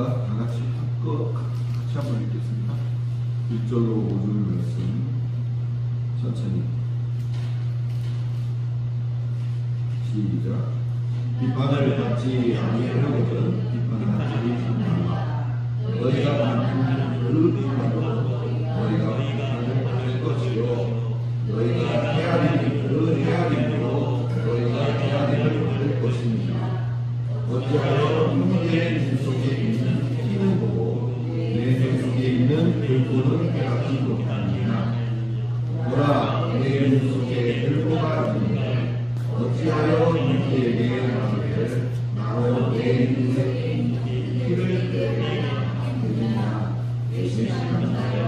다 같이 한번 읽겠습니다. 1절로 5절 말씀 천천히 시작. 비판을 받지 아니하려거든 비판하지 말라. 너희가 받는 그 비판으로 너희가 비판을 받을 것이요 너희가 헤아리는 그 헤아림으로 너희가 헤아림을 받을 것입니다. 어찌하여 형제의 눈 속에 있는 티는 보고 내 눈 속에 있는 별보는 깨닫지 못하느냐. 보라, 내 눈 속에 별보가 있는데 어찌하여 형제에게 말하되 나로 내 눈에 티를 빼느냐. 계시하나요?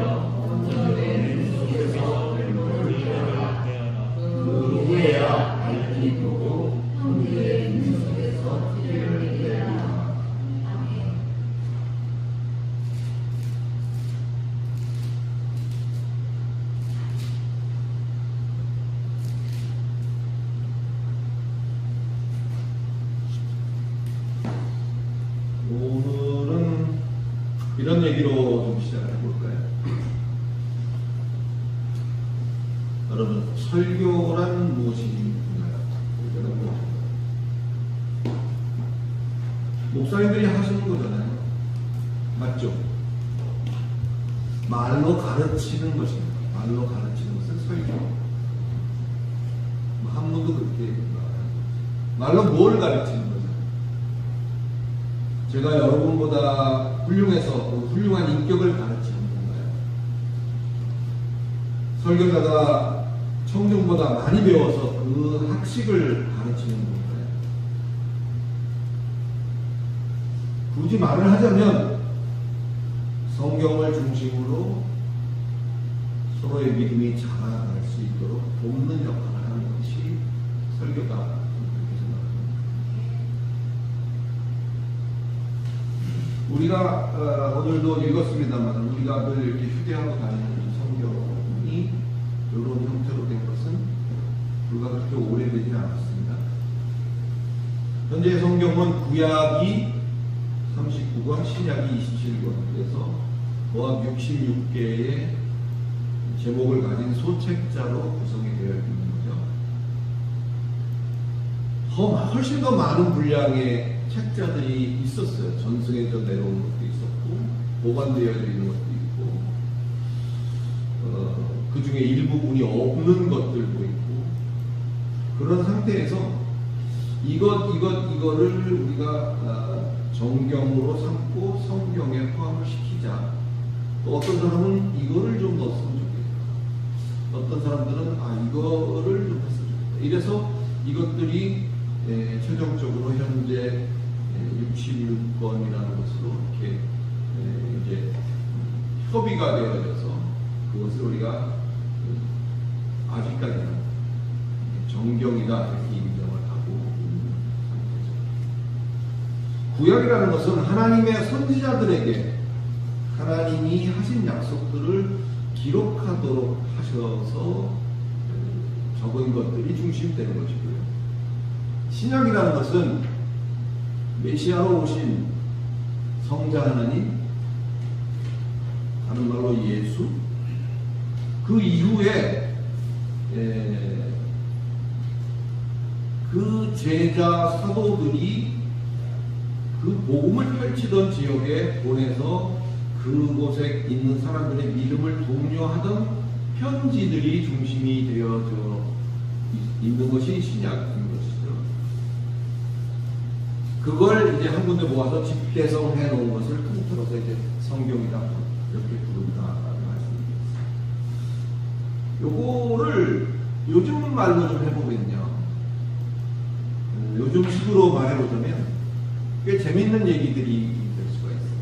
내 눈 속에서 별보를 빼라. 그 후에야 밝히 보고 형제의 눈 속에서 티를 빼라. 오늘은 이런 얘기로 좀 시작을 해볼까요? 여러분, 설교란 무엇인가요? 목사님들이 하시는 거잖아요. 맞죠? 말로 가르치는 것입니다. 말로 가르치는 것은 설교. 한문도 그렇게 말해요. 말로 뭘 가르치는 거죠? 제가 여러분보다 훌륭해서 훌륭한 인격을 가르치는 건가요? 설교자가 청중보다 많이 배워서 그 학식을 가르치는 건가요? 굳이 말을 하자면 성경을 중심으로 서로의 믿음이 자라날 수 있도록 돕는 역할을 하는 것이 설교다. 우리가 오늘도 읽었습니다만 우리가 늘 이렇게 휴대하고 다니는 성경이 이런 형태로 된 것은 불과 그렇게 오래되지 않았습니다. 현재 성경은 구약이 39권, 신약이 27권, 그래서 고학 66개의 제목을 가진 소책자로 구성이 되어 있는 거죠. 훨씬 더 많은 분량의 책자들이 있었어요. 전승에서 내려온 것도 있었고 보관되어 있는 것도 있고 그 중에 일부분이 없는 것들도 있고 그런 상태에서 이거를 우리가 정경으로 삼고 성경에 포함을 시키자. 또 어떤 사람은 이거를 좀 넣었으면 좋겠다. 어떤 사람들은 이거를 좀 했으면 좋겠다. 이래서 이것들이 최종적으로 현재 66권이라는 것으로 이렇게 이제 협의가 되어져서 그것을 우리가 아직까지는 정경이다 이렇게 인정을 하고 있는 상태죠. 구약이라는 것은 하나님의 선지자들에게 하나님이 하신 약속들을 기록하도록 하셔서 적은 것들이 중심되는 것이고요. 신약이라는 것은 메시아로 오신 성자 하나님, 다른 말로 예수, 그 이후에 그 제자 사도들이 그 복음을 펼치던 지역에 보내서 그곳에 있는 사람들의 믿음을 독려하던 편지들이 중심이 되어져 있는 것이 신약인 것이죠. 그걸 이제 한 군데 모아서 집대성해 놓은 것을 통틀어서 이제 성경이다 이렇게 부른다라는 말씀입니다. 요거를 요즘 말로 좀 해보면요, 요즘 식으로 말해보자면 꽤 재밌는 얘기들이 될 수가 있어요.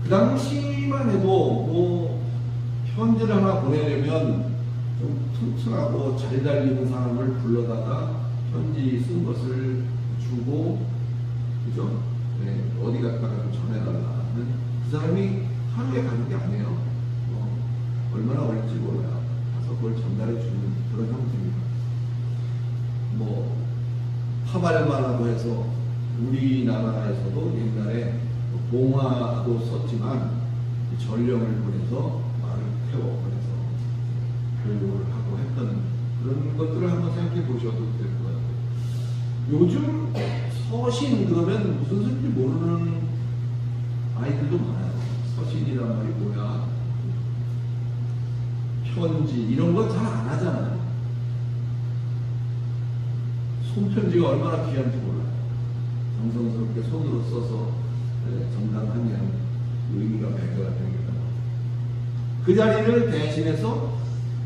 그 당시만 해도 뭐 편지를 하나 보내려면 좀 튼튼하고 잘 달리는 사람을 불러다가 편지 쓴 것을 주고, 그죠? 네, 어디 갔다가 좀 전해달라는, 그 사람이 하루에 가는 게 아니에요. 얼마나 걸릴지 몰라요. 가서 그걸 전달해 주는 그런 형태입니다. 뭐 파발마라고 해서 우리나라에서도 옛날에 봉화도 썼지만 전령을 보내서 말을 태워 그래서 교육을 하고 했던 그런 것들을 한번 생각해 보셔도 될 것 같아요. 요즘 서신 그러면 무슨 소리인지 모르는 아이들도 많아요. 서신이란 말이 뭐야? 편지 이런 거 잘 안 하잖아요. 손편지가 얼마나 귀한지 몰라요. 정성스럽게 손으로 써서 정당하면 의미가 배가가 됩니다. 그 자리를 대신해서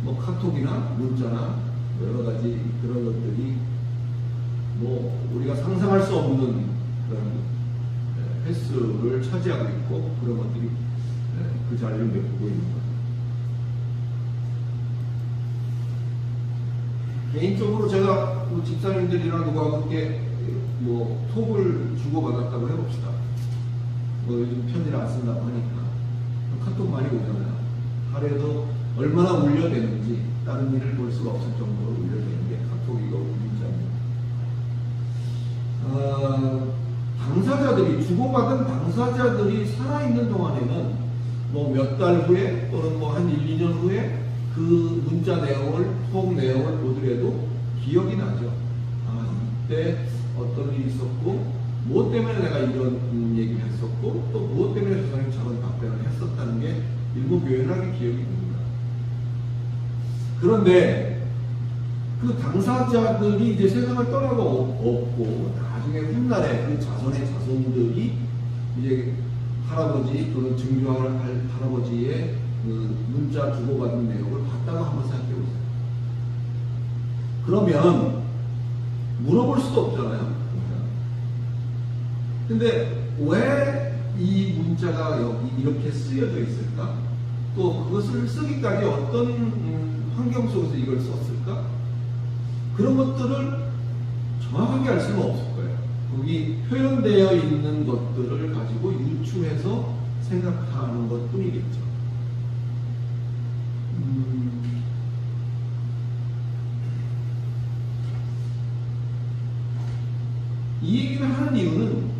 뭐 카톡이나 문자나 여러 가지 그런 것들이 뭐 우리가 상상할 수 없는 그런 횟수를 차지하고 있고 그런 것들이 그 자리를 메꾸고 있는 거예요. 개인적으로 제가 집사님들이랑 누구하고 이렇게 뭐 톡을 주고받았다고 해봅시다. 뭐 요즘 편지를 안 쓴다고 하니까 카톡 많이 오잖아요. 하루에도 얼마나 울려대는지 다른 일을 볼 수가 없을 정도로 울려대는 게 카톡이고 문자입니다. 당사자들이 주고받은 당사자들이 살아있는 동안에는 뭐 몇 달 후에 또는 뭐 한 1, 2년 후에 그 문자 내용을 톡 내용을 보더라도 기억이 나죠. 아 이때 어떤 일이 있었고 무엇 때문에 내가 이런 얘기를 했었고 또 무엇 때문에 저 사람이 저런 답변을 했었다는 게 일목요연하게 기억이 됩니다. 그런데 그 당사자들이 이제 세상을 떠나고 없고 나중에 훗날에 그 자손의 자손들이 이제 할아버지 또는 증조할 할아버지의 그 문자 주고받은 내용을 봤다고 한번 생각해 보세요. 그러면 물어볼 수도 없잖아요. 근데 왜 이 문자가 여기 이렇게 쓰여져 있을까? 또 그것을 쓰기까지 어떤 환경 속에서 이걸 썼을까? 그런 것들을 정확하게 알 수는 없을 거예요. 거기 표현되어 있는 것들을 가지고 유추해서 생각하는 것 뿐이겠죠. 이 얘기를 하는 이유는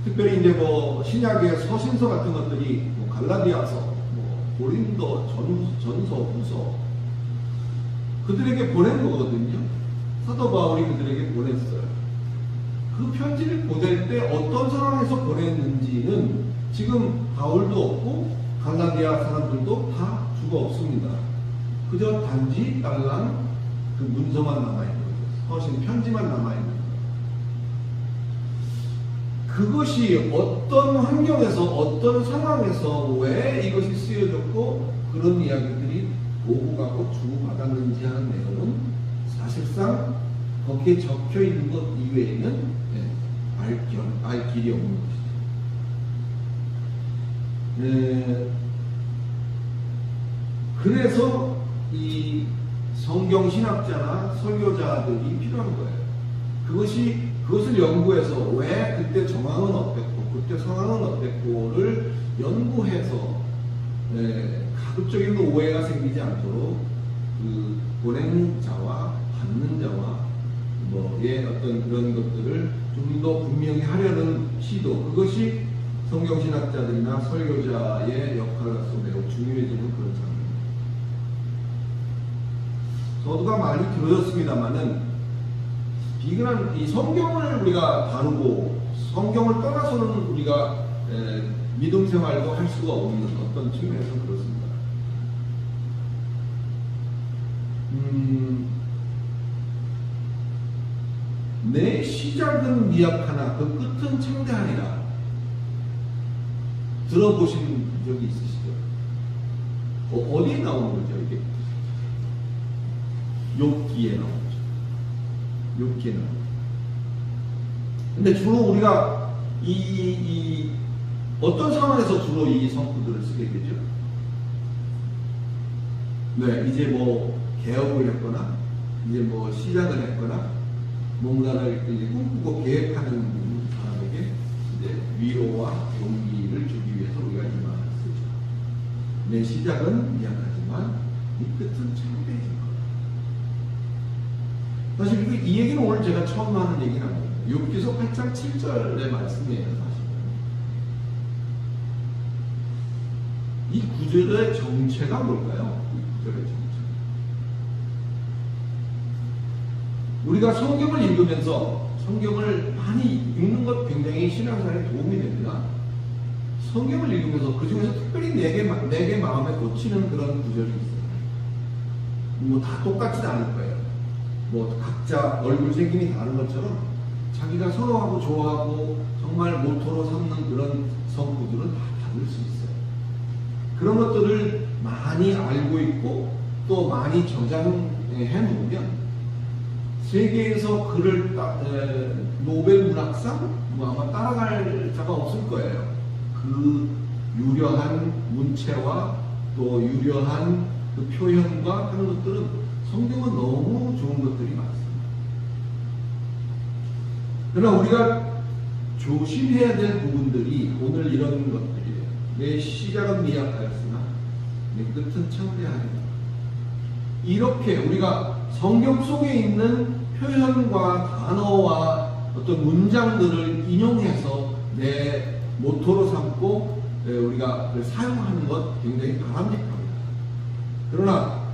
특별히 이제 뭐 신약의 서신서 같은 것들이 뭐 갈라디아서, 뭐 고린도, 전서, 후서 그들에게 보낸 거거든요. 사도 바울이 그들에게 보냈어요. 그 편지를 보낼 때 어떤 상황에서 보냈는지는 지금 바울도 없고 갈라디아 사람들도 다 죽어 없습니다. 그저 단지 딸랑 그 문서만 남아있는 거죠. 서신 편지만 남아있는 거죠. 그것이 어떤 환경에서 어떤 상황에서 왜 이것이 쓰여졌고 그런 이야기들이 오고 가고 주고받았는지 하는 내용은 사실상 거기에 적혀 있는 것 이외에는 알 길이 없는 것이죠. 그래서 이 성경 신학자나 설교자들이 필요한 거예요. 그것을 연구해서 왜 그때 정황은 어땠고 그때 상황은 어땠고를 연구해서 가급적인 오해가 생기지 않도록 그 보낸 자와 받는 자와 뭐의 어떤 그런 것들을 좀 더 분명히 하려는 시도, 그것이 성경신학자들이나 설교자의 역할로서 매우 중요해지는 그런 장면입니다. 서두가 많이 들어졌습니다만은 비근한 이 성경을 우리가 다루고 성경을 떠나서는 우리가 믿음 생활도 할 수가 없는 어떤 측면에서 그렇습니다. 내 시작은 미약하나 그 끝은 창대하리라. 들어보신 적이 있으시죠? 어디에 나오는 거죠, 이게? 욥기에 나오죠. 욥기에 나오죠. 근데 주로 우리가 어떤 상황에서 주로 이 성구들을 쓰게 되죠? 네, 이제 뭐 개혁을 했거나, 이제 뭐 시작을 했거나, 뭔가를 이제 꿈꾸고 계획하는 사람에게 이제 위로와 용기를 주기 위해서 우리가 이 말을 쓰죠. 내 시작은 미약하지만 이 끝은 창대해진 거다. 사실 이 얘기는 오늘 제가 처음 하는 얘기는 아니에요. 욥기서 8장 7절의 말씀이에요. 사실은. 이 구절의 정체가 뭘까요? 이 구절의 정체. 우리가 성경을 읽으면서 성경을 많이 읽는 것 굉장히 신앙생활에 도움이 됩니다. 성경을 읽으면서 그 중에서 특별히 내게 마음에 꽂히는 그런 구절이 있어요. 뭐 다 똑같지는 않을 거예요. 뭐 각자 얼굴 생김이 다른 것처럼 자기가 선호하고 좋아하고 정말 모토로 삼는 그런 성구들은 다 다를 수 있어요. 그런 것들을 많이 알고 있고 또 많이 저장해 놓으면 세계에서 그를 노벨 문학상 아마 따라갈 자가 없을 거예요. 그 유려한 문체와 또 유려한 그 표현과 하는 것들은 성경은 너무 좋은 것들이 많습니다. 그러나 우리가 조심해야 될 부분들이 오늘 이런 것들이에요. 내 시작은 미약하였으나 내 끝은 창대하리라. 이렇게 우리가 성경 속에 있는 표현과 단어와 어떤 문장들을 인용해서 내 모토로 삼고 우리가 사용하는 것 굉장히 바람직합니다. 그러나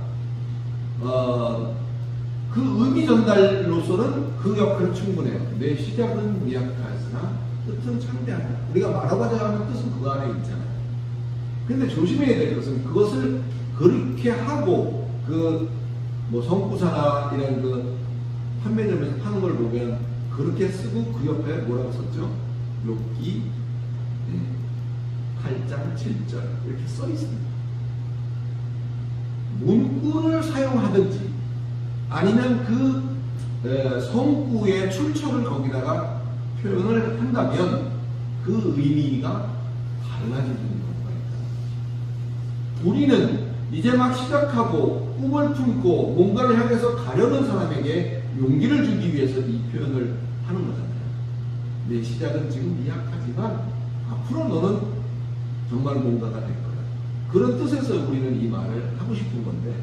그 의미 전달로서는 그 역할은 충분해요. 내 시작은 미약하였으나 끝은 창대하다. 우리가 말하고자 하는 뜻은 그 안에 있잖아요. 그런데 조심해야 될 것은 그것을 그렇게 하고 뭐 성구사나 이런 그 판매점에서 파는 걸 보면 그렇게 쓰고 그 옆에 뭐라고 썼죠? 욥기 8장 7절 이렇게 써 있습니다. 문구를 사용하든지 아니면 그 성구의 출처를 거기다가 표현을 한다면 그 의미가 달라지는 경우가 있다. 우리는 이제 막 시작하고 꿈을 품고 뭔가를 향해서 가려는 사람에게 용기를 주기 위해서 이 표현을 하는 거잖아요. 내 시작은 지금 미약하지만 앞으로 너는 정말 뭔가가 될 거야. 그런 뜻에서 우리는 이 말을 하고 싶은 건데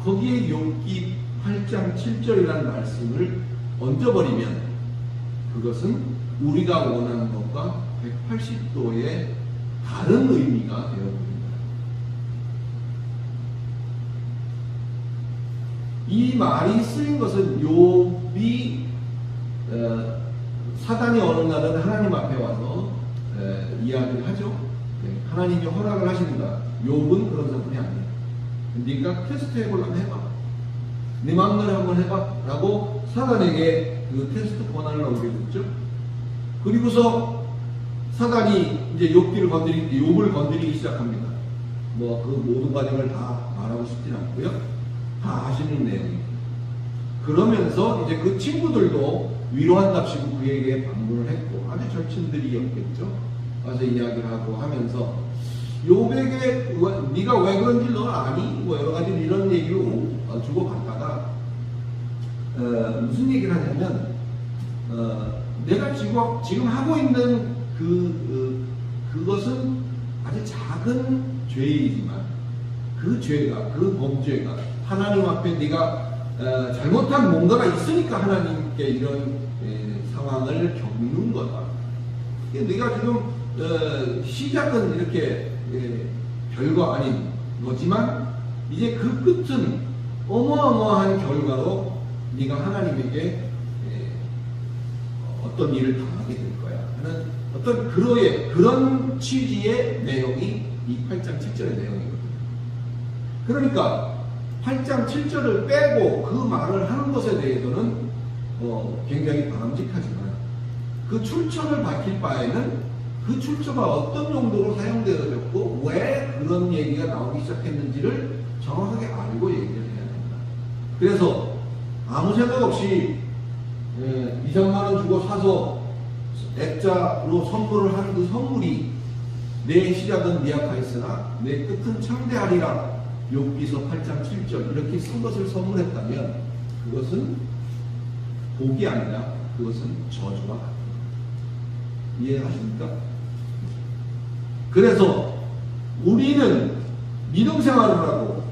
거기에 욥기 8장 7절이라는 말씀을 얹어버리면 그것은 우리가 원하는 것과 180도의 다른 의미가 되어버립니다. 이 말이 쓰인 것은 욥이 사단이 어느 날은 하나님 앞에 와서 이야기를 하죠. 하나님이 허락을 하십니다. 욥은 그런 사람이 아니에요. 네가 테스트 해보려면 해봐. 네 마음대로 한번 해봐. 라고 사단에게 그 테스트 권한을 넘겨줬죠. 그리고서 사단이 이제 욥을 건드리기 시작합니다. 뭐 그 모든 과정을 다 말하고 싶진 않고요. 다 아시는 내용입니다. 그러면서 이제 그 친구들도 위로한답시고 그에게 방문을 했고 아주 절친들이었겠죠. 와서 이야기를 하고 하면서 욥에게 네가 왜 그런지 너 아니? 뭐 여러 가지 이런 얘기로 주고받다가 무슨 얘기를 하냐면 내가 지금 하고 있는 그것은 아주 작은 죄이지만 그 죄가 그 범죄가 하나님 앞에 네가 잘못한 뭔가가 있으니까 하나님께 이런 상황을 겪는 거다. 네가 지금 시작은 이렇게 별거 아닌 거지만 이제 그 끝은 어마어마한 결과로 네가 하나님에게 어떤 일을 당하게 될 거야 하는 어떤 그런 취지의 내용이 이 8장 7절의 내용이거든요. 그러니까 8장 7절을 빼고 그 말을 하는 것에 대해서는 굉장히 바람직하지만 그 출처를 밝힐 바에는 그 출처가 어떤 용도로 사용되어졌고 왜 그런 얘기가 나오기 시작했는지를 정확하게 알고 얘기를 해야 됩니다. 그래서 아무 생각 없이 2, 3만 원 주고 사서 액자로 선물을 한 그 선물이 내 시작은 미약하였으나 내 끝은 창대하리라 욥기서 8장 7절 이렇게 쓴 것을 선물했다면 그것은 복이 아니라 그것은 저주와 같다. 이해하십니까? 그래서 우리는 믿음 생활을 하고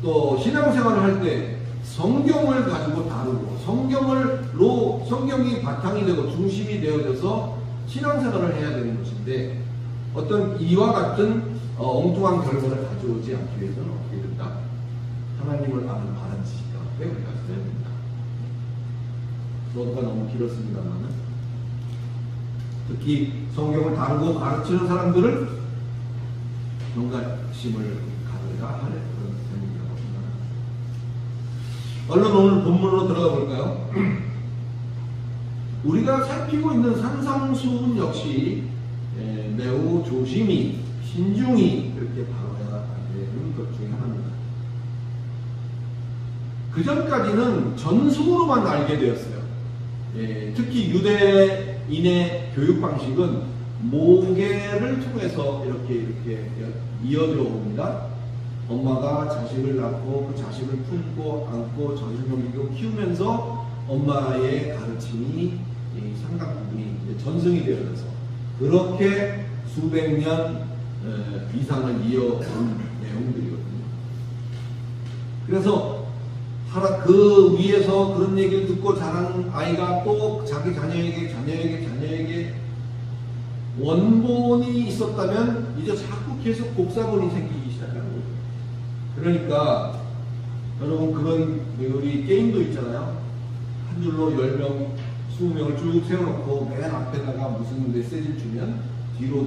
또 신앙생활을 할 때 성경을 가지고 다루고 성경이 바탕이 되고 중심이 되어져서 신앙생활을 해야 되는 것인데 어떤 이와 같은 엉뚱한 결과를 가져오지 않기 위해서는 어떻게 된다? 하나님을 아는 바른 지식과 함께 우리가 써야 됩니다. 너가 너무 길었습니다만은 특히 성경을 다루고 가르치는 사람들을 경각심을 가져야 할 그런 제목이라고 생각합니다. 얼른 오늘 본문으로 들어가 볼까요? 우리가 살피고 있는 산상수훈 역시 매우 조심히 신중히 그렇게 다뤄야 되는 것 중에 하나입니다. 그 전까지는 전승으로만 알게 되었어요. 특히 유대인의 교육 방식은 모계를 통해서 이렇게 이어져 옵니다. 엄마가 자식을 낳고 그 자식을 품고 안고 젖을 먹이고 키우면서 엄마의 가르침이 상당 부분이 전승이 되어서 그렇게 수백 년 이상을 이어온 내용들이거든요. 그래서 그 위에서 그런 얘기를 듣고 자란 아이가 또 자기 자녀에게 원본이 있었다면 이제 자꾸 계속 복사본이 생기기 시작하는 거예요. 그러니까 여러분 그런 우리 게임도 있잖아요. 한 줄로 10명, 20명을 쭉 세워놓고 맨 앞에다가 무슨 메시지를 주면 뒤로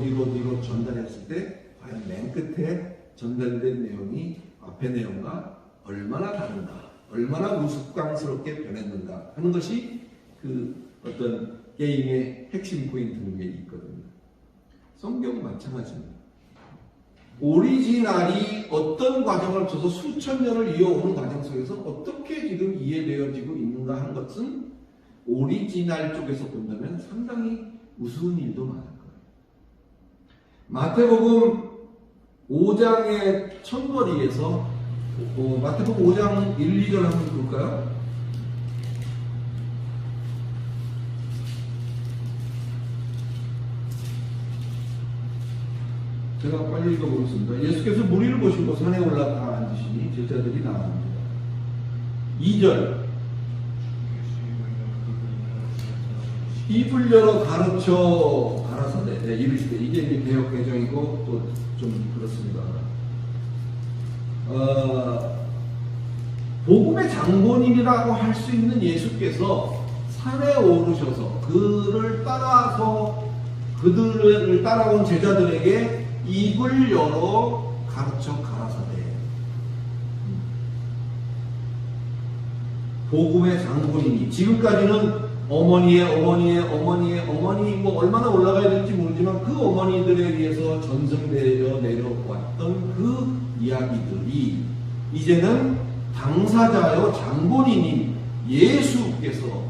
전달했을 때 과연 맨 끝에 전달된 내용이 앞의 내용과 얼마나 다른가, 얼마나 우스꽝스럽게 변했는가 하는 것이 그 어떤 게임의 핵심 포인트인 게 있거든요. 성경은 마찬가지입니다. 오리지널이 어떤 과정을 거쳐서 수천 년을 이어오는 과정 속에서 어떻게 지금 이해되어지고 있는가 하는 것은 오리지널 쪽에서 본다면 상당히 우스운 일도 많을 거예요. 마태복음 5장의 천거리에서 마태복음 5장 1, 2절 한번 볼까요? 제가 빨리 읽어보겠습니다. 예수께서 무리를 보시고 산에 올라가 앉으시니 제자들이 나옵니다. 2절 입을 열어 가라사대 이르시되 이게 이제 개역 개정이고 또 좀 그렇습니다. 복음의 장본인이라고 할 수 있는 예수께서 산에 오르셔서 그들을 따라온 제자들에게 입을 열어 가르쳐 가라사대. 복음의 장본인이 지금까지는 어머니 뭐 얼마나 올라가야 될지 모르지만 그 어머니들에 의해서 전승되어 내려왔던 그 이야기들이 이제는 당사자요 장본인인 예수께서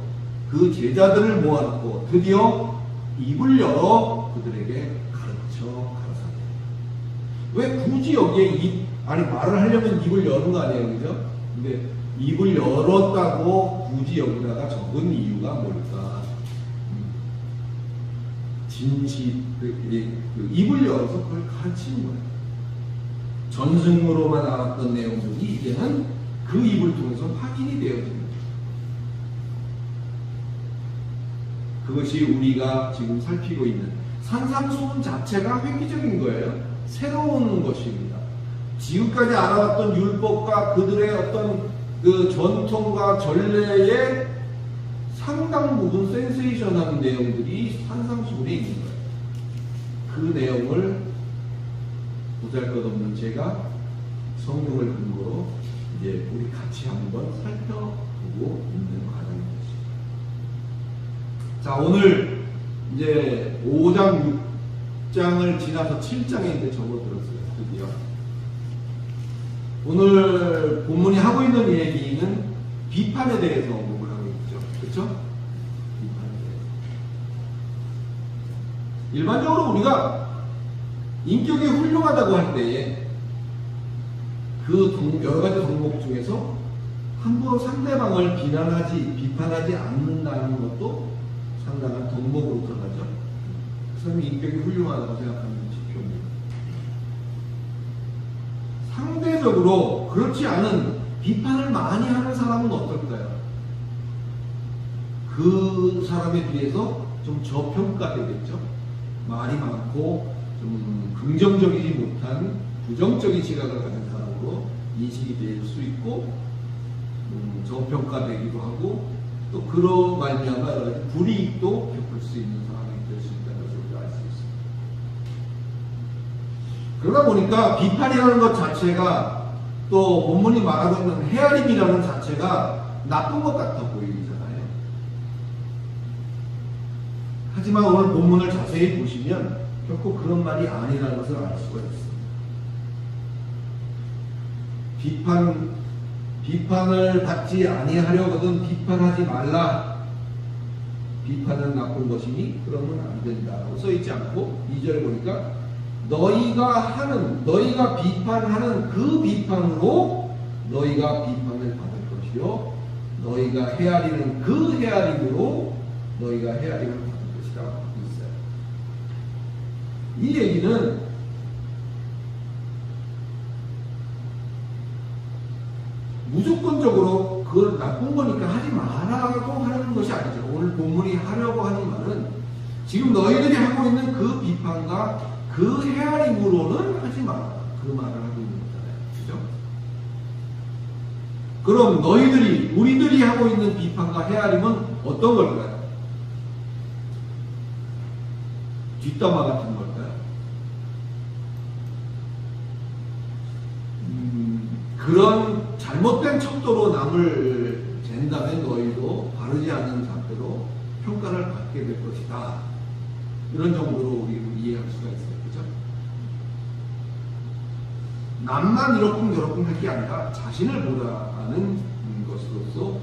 그 제자들을 모아놓고 드디어 입을 열어 그들에게 가르쳐 가라사대. 왜 굳이 여기에 말을 하려면 입을 여는 거 아니에요, 그죠? 근데 입을 열었다고 굳이 여기다가 적은 이유가 뭘까? 입을 열어서 그걸 가르치는 거예요. 전승으로만 알았던 내용들이 이제는 그 입을 통해서 확인이 되어집니다. 그것이 우리가 지금 살피고 있는 산상수훈 자체가 획기적인 거예요. 새로운 것입니다. 지금까지 알아왔던 율법과 그들의 어떤 그 전통과 전례의 상당 부분 센세이션한 내용들이 산상수훈에 있는 거예요. 그 내용을 보잘것없는 제가 성경을 근거로 이제 우리 같이 한번 살펴보고 있는 과정입니다. 자, 오늘 이제 5장, 6장을 지나서 7장에 이제 접어들었어요. 드디어. 오늘 본문이 하고 있는 얘기는 비판에 대해서 언급을 하고 있죠. 그렇죠? 비판에 대해서. 일반적으로 우리가 인격이 훌륭하다고 할 때에 그 여러 가지 덕목 중에서 함부로 상대방을 비판하지 않는다는 것도 상당한 덕목으로 들어가죠. 그 사람이 인격이 훌륭하다고 생각하는 지표입니다. 상대적으로 그렇지 않은 비판을 많이 하는 사람은 어떨까요? 그 사람에 비해서 좀 저평가되겠죠. 말이 많고 좀 긍정적이지 못한 부정적인 시각을 가진 사람으로 인식이 될 수 있고 저평가되기도 하고 또 그로 말미암아 여러 가지 불이익도 겪을 수 있는 상황이 될 수 있다는 것을 우리가 알 수 있습니다. 그러다 보니까 비판이라는 것 자체가 또 본문이 말하고 있는 헤아림이라는 자체가 나쁜 것 같아 보이잖아요. 하지만 오늘 본문을 자세히 보시면 결코 그런 말이 아니라는 것을 알 수가 있습니다. 비판을 받지 아니하려거든 비판하지 말라. 비판은 나쁜 것이니 그러면 안 된다라고 써있지 않고 2절에 보니까 너희가 비판하는 그 비판으로 너희가 비판을 받을 것이요 너희가 헤아리는 그 헤아림으로 너희가 헤아림을 받을 것이다 있어요. 이 얘기는 무조건적으로 그걸 나쁜 거니까 하지 말라고 하는 것이 아니죠. 오늘 본문이 하려고 하는 말은 지금 너희들이 하고 있는 그 비판과 그 헤아림으로는 하지 마라. 그 말을 하고 있는 거잖아요. 그죠? 그럼 우리들이 하고 있는 비판과 헤아림은 어떤 걸까요? 뒷담화 같은 걸까요? 그런 잘못된 척도로 남을 잰다면 너희도 바르지 않은 잣대로 평가를 받게 될 것이다. 이런 정도로 우리 이해할 수가 있어요. 그죠? 남만 이러쿵저러쿵 할 게 아니라 자신을 보라는 것으로서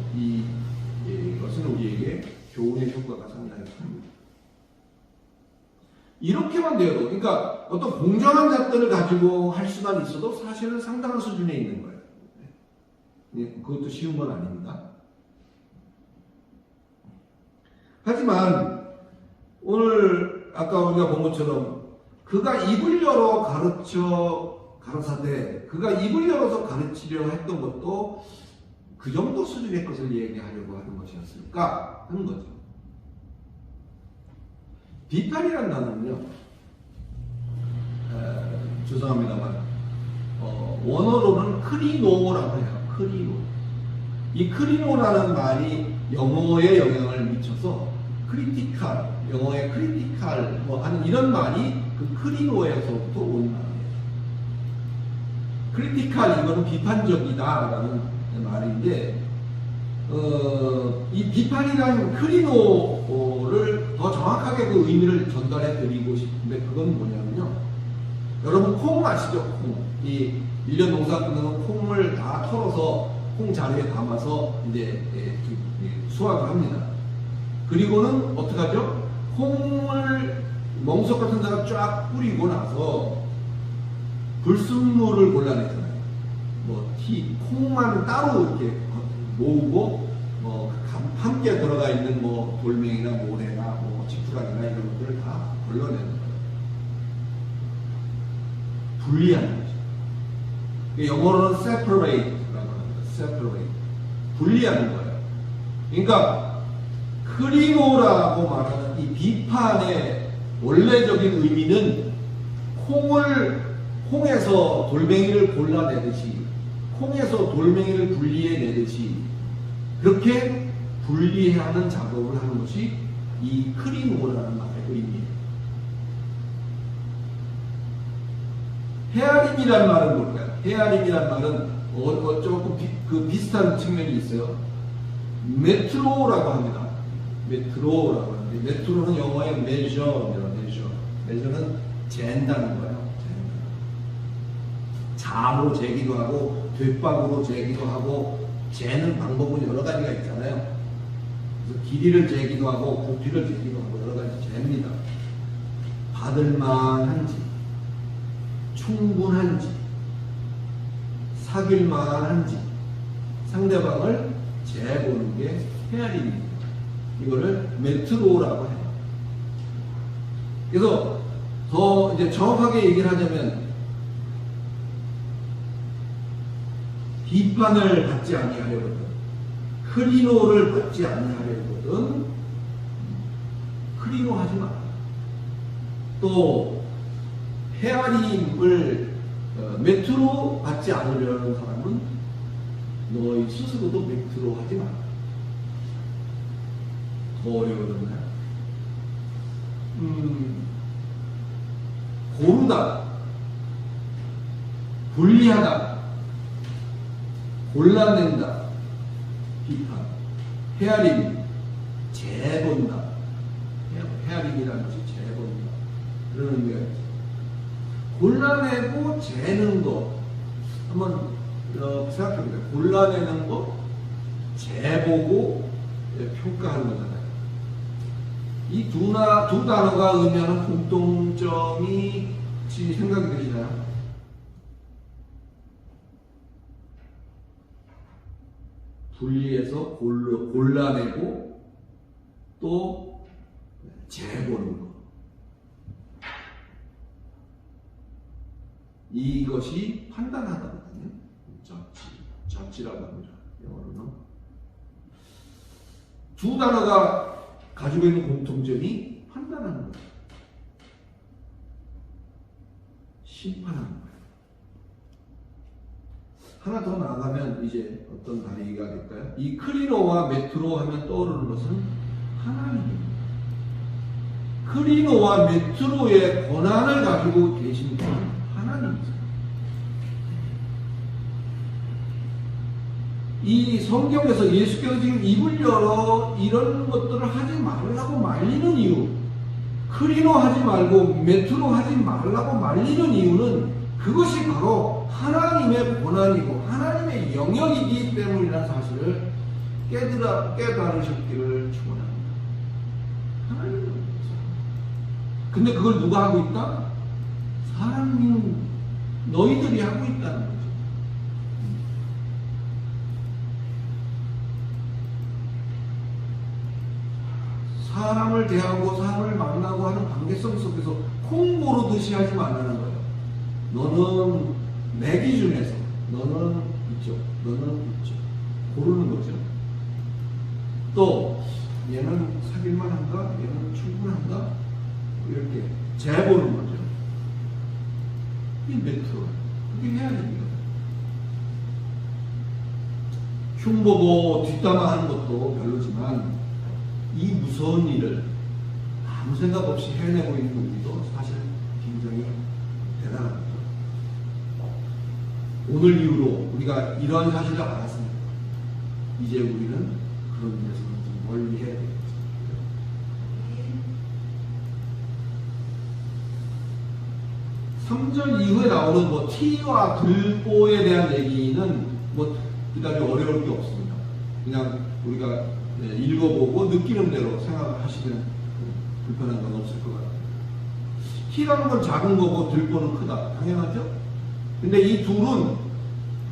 이것은 우리에게 교훈의 효과가 상당히 큽니다. 이렇게만 되어도, 그러니까 어떤 공정한 잣대를 가지고 할 수만 있어도 사실은 상당한 수준에 있는 거예요. 그것도 쉬운 건 아닙니다. 하지만 오늘 아까 우리가 본 것처럼 그가 입을 열어 가라사대 그가 입을 열어서 가르치려 했던 것도 그 정도 수준의 것을 얘기하려고 하는 것이었을까 하는 거죠. 비판이라는 단어는요, 죄송합니다만 원어로는 크리노라고 해요. 크리노. 이 크리노라는 말이 영어에 영향을 미쳐서 크리티칼, 영어의 크리티칼 하는 이런 말이 그 크리노에서부터 온 말이에요. 크리티칼, 이거는 비판적이다라는 말인데 이 비판이라는 크리노를 더 정확하게 그 의미를 전달해 드리고 싶은데 그건 뭐냐면요, 여러분 콩 아시죠? 콩. 이 1년 농사 끝나면 콩을 다 털어서 콩 자루에 담아서 이제 수확을 합니다. 그리고는 어떻게 하죠? 콩을 멍석 같은 데다 쫙 뿌리고 나서 불순물을 골라내잖아요. 콩만 따로 이렇게 모으고 함께 들어가 있는 돌멩이나 모래나 지푸라기나 이런 것들을 다 걸러내는 거예요. 분리하는 거죠. 영어로는 separate라고 합니다. separate. 분리하는 거예요. 그러니까 크리노라고 말하는 이 비판의 원래적인 의미는 콩에서 돌멩이를 골라내듯이, 콩에서 돌멩이를 분리해내듯이 그렇게 분리하는 작업을 하는 것이 이 크리노라는 말의 의미예요. 헤아림이란 말은 뭘까요? 헤아림이란 말은 조금 비슷한 측면이 있어요. 메트로라고 합니다. 메트로라고 하는데, 메트로는 영어의 measure입니다. measure는 잰다는 거예요. 자로 재기도 하고 뒷박으로 재기도 하고, 재는 방법은 여러 가지가 있잖아요. 그래서 길이를 재기도 하고 부피를 재기도 하고 여러 가지 잽니다. 받을만한지, 충분한지, 사귈만한지 상대방을 재보는 게 헤아림입니다. 이거를 메트로라고 해요. 그래서 더 이제 정확하게 얘기를 하자면, 비판을 받지 아니하려거든, 크리노를 받지 아니하려거든 크리노 하지 마. 또 헤아림을 매트로 받지 않으려는 사람은 너희 스스로도 매트로 하지 마라. 더 어려워졌나요? 고르다, 분리하다, 골라낸다, 비판, 헤아림, 재본다. 헤아림이라는 것이 재본다. 그런 의미가 있죠. 골라내고 재는 거. 한번 생각해보세요. 골라내는 거, 재보고 평가하는 거잖아요. 이 두 단어가 의미하는 공통점이 혹시 생각이 되시나요? 분리해서 골라내고 또 재보는 거. 이것이 판단하다거든요. 저지라고 합니다. 영어로는. 두 단어가 가지고 있는 공통점이 판단하는 거예요. 심판하는 거예요. 하나 더 나아가면 이제 어떤 다리가 될까요? 이 크리노와 메트로 하면 떠오르는 것은 하나님입니다. 크리노와 메트로의 권한을 가지고 계신 분은 하나님입니다. 이 성경에서 예수께서 지금 입을 열어 이런 것들을 하지 말라고 말리는 이유, 크리노 하지 말고 메트로 하지 말라고 말리는 이유는 그것이 바로 하나님의 권한이고 하나님의 영역이기 때문이라는 사실을 깨달으셨기를 축원합니다. 하나님은 근데 그걸 누가 하고 있다? 사람인 너희들이 하고 있다는 거죠. 사람을 대하고 사람을 만나고 하는 관계성 속에서 콩 고르듯이 하지 말라는 거예요. 너는 내 기준에서 너는 이쪽, 너는 이쪽 고르는 거죠. 또 얘는 사귈만 한가? 얘는 충분한가? 이렇게 재보는 거죠. 이 메트로 그게 해야 됩니다. 흉보고 뒷담화하는 것도 별로지만 이 무서운 일을 아무 생각 없이 해내고 있는 우리도 사실 굉장히 대단합니다. 오늘 이후로 우리가 이러한 사실을 알았습니다. 이제 우리는 그런 일에서 좀 멀리 해야 되겠죠. 3절 이후에 나오는 뭐 티와 들보에 대한 얘기는 뭐 그다지 어려울 게 없습니다. 그냥 우리가 읽어보고 느끼는 대로 생각을 하시면 불편한 건 없을 것 같아요. 티라는 건 작은 거고 들보는 크다. 당연하죠? 근데 이 둘은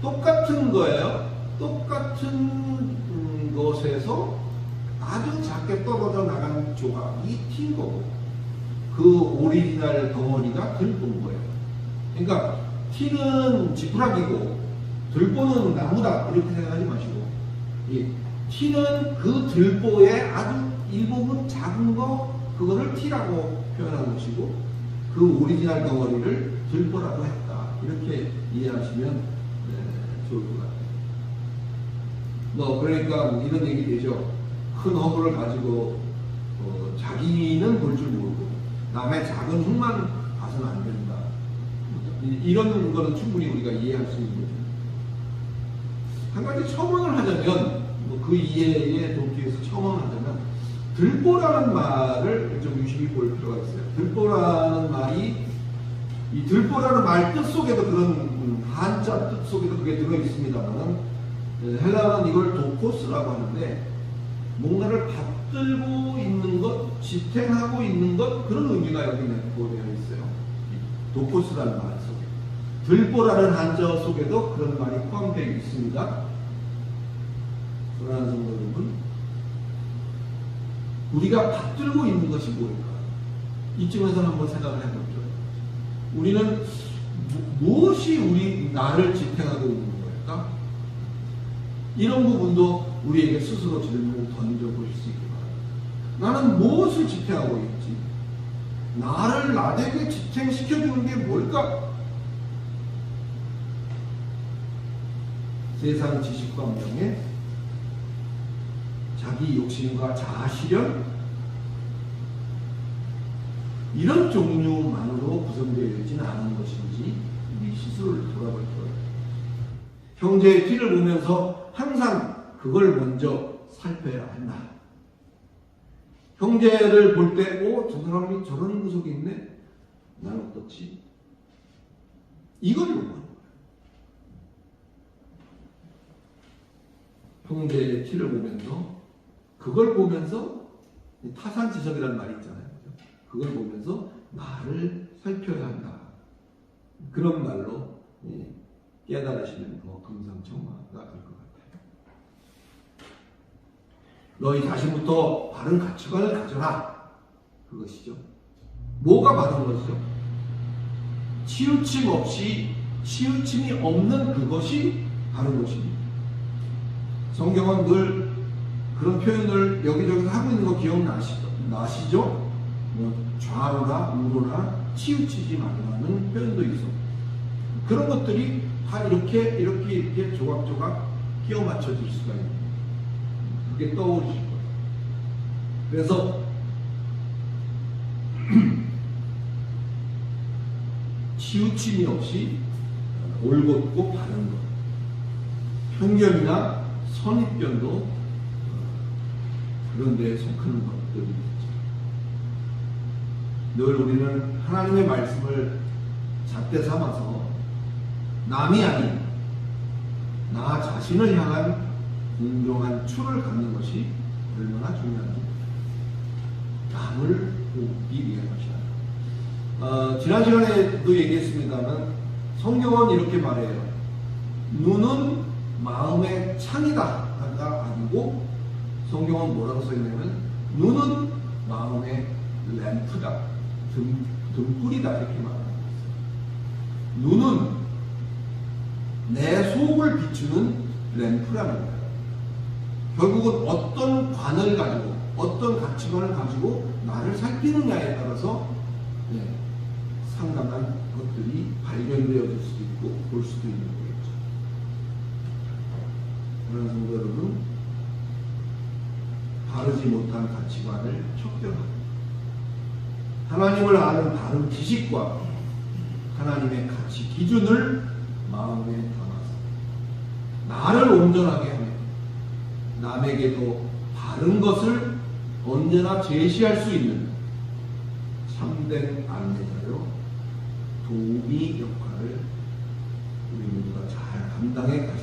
똑같은 거예요. 똑같은 것에서 아주 작게 떨어져 나간 조각이 티인 거고 그 오리지널 덩어리가 들보인 거예요. 그러니까 티는 지푸라기고 들보는 나무다 이렇게 생각하지 마시고 티는 그 들보의 아주 일부분 작은 거 그거를 티라고 표현한 것이고 그 오리지널 덩어리를 들보라고 했다 이렇게 이해하시면 좋을 것 같아요. 뭐 그러니까 이런 얘기 되죠. 큰 허물을 가지고 자기는 볼 줄 모르고 남의 작은 흙만 봐서는 안 된다. 이런 거는 충분히 우리가 이해할 수 있는 거죠. 한 가지 첨언을 하자면 그 이해에 돕기 위해서 첨언을 하자면 들보라는 말을 좀 유심히 볼 필요가 있어요. 들보라는 말이 이 들보라는 말 뜻 속에도 그런 한자 뜻 속에도 그게 들어 있습니다만 헬라어는 이걸 도코스라고 하는데 뭔가를 받들고 있는 것, 지탱하고 있는 것 그런 의미가 여기 내포되어 있어요. 도코스라는 말 속에 들보라는 한자 속에도 그런 말이 포함되어 있습니다. 그러나 성도님은 우리가 받들고 있는 것이 뭘까? 이쯤에서 한번 생각을 해보죠. 우리는 무엇이 나를 지탱하고 있는 걸까? 이런 부분도 우리에게 스스로 질문을 던져보실 수 있기 바랍니다. 나는 무엇을 지탱하고 있지? 나를 나에게 지탱시켜주는 게 뭘까? 세상 지식과 명예, 자기 욕심과 자아 실현, 이런 종류만으로 구성되어 있지는 않은 것인지 우리 스스로를 돌아볼 거예요. 형제의 티를 보면서 항상 그걸 먼저 살펴야 한다. 형제를 볼 때, 저 사람이 저런 구석이 있네? 난 어떻지? 이걸 요구하는 거예요. 형제의 티를 보면서, 그걸 보면서, 타산지석이라는 말이 있잖아요. 그걸 보면서 나를 살펴야 한다. 그런 말로 깨달으시면 더 금상첨화가 될 것 같아요. 너희 자신부터 바른 가치관을 가져라. 그것이죠. 뭐가 바른 것이죠? 치우침 없이, 치우침이 없는 그것이 바른 것입니다. 성경은 늘 그런 표현을 여기저기서 하고 있는 거 기억나시죠? 좌우나 우로나 치우치지 말라는 표현도 있어. 그런 것들이 다 이렇게 조각조각 끼워 맞춰질 수가 있는, 그게 떠오르실 거예요. 그래서 치우침이 없이 올곧고 바른 것, 편견이나 선입견도 그런 데에 속하는 것들이 늘 우리는 하나님의 말씀을 잣대 삼아서 남이 아닌 나 자신을 향한 공정한 추를 갖는 것이 얼마나 중요한지, 남을 보기 위한 것이다. 지난 시간에도 얘기했습니다만 성경은 이렇게 말해요. 눈은 마음의 창이다가 아니고, 성경은 뭐라고 써있냐면 눈은 마음의 램프다, 등불이다, 이렇게 말합니다. 눈은 내 속을 비추는 램프라는 거예요. 결국은 어떤 관을 가지고, 어떤 가치관을 가지고 나를 살피느냐에 따라서 상당한 것들이 발견되어질 수도 있고 볼 수도 있는 거겠죠. 그런 성도 여러분, 바르지 못한 가치관을 척결하고 하나님을 아는 바른 지식과 하나님의 가치 기준을 마음에 담아서 나를 온전하게 하며 남에게도 바른 것을 언제나 제시할 수 있는 참된 안내자요 도우미 역할을 우리 모두가 잘 감당해 가시기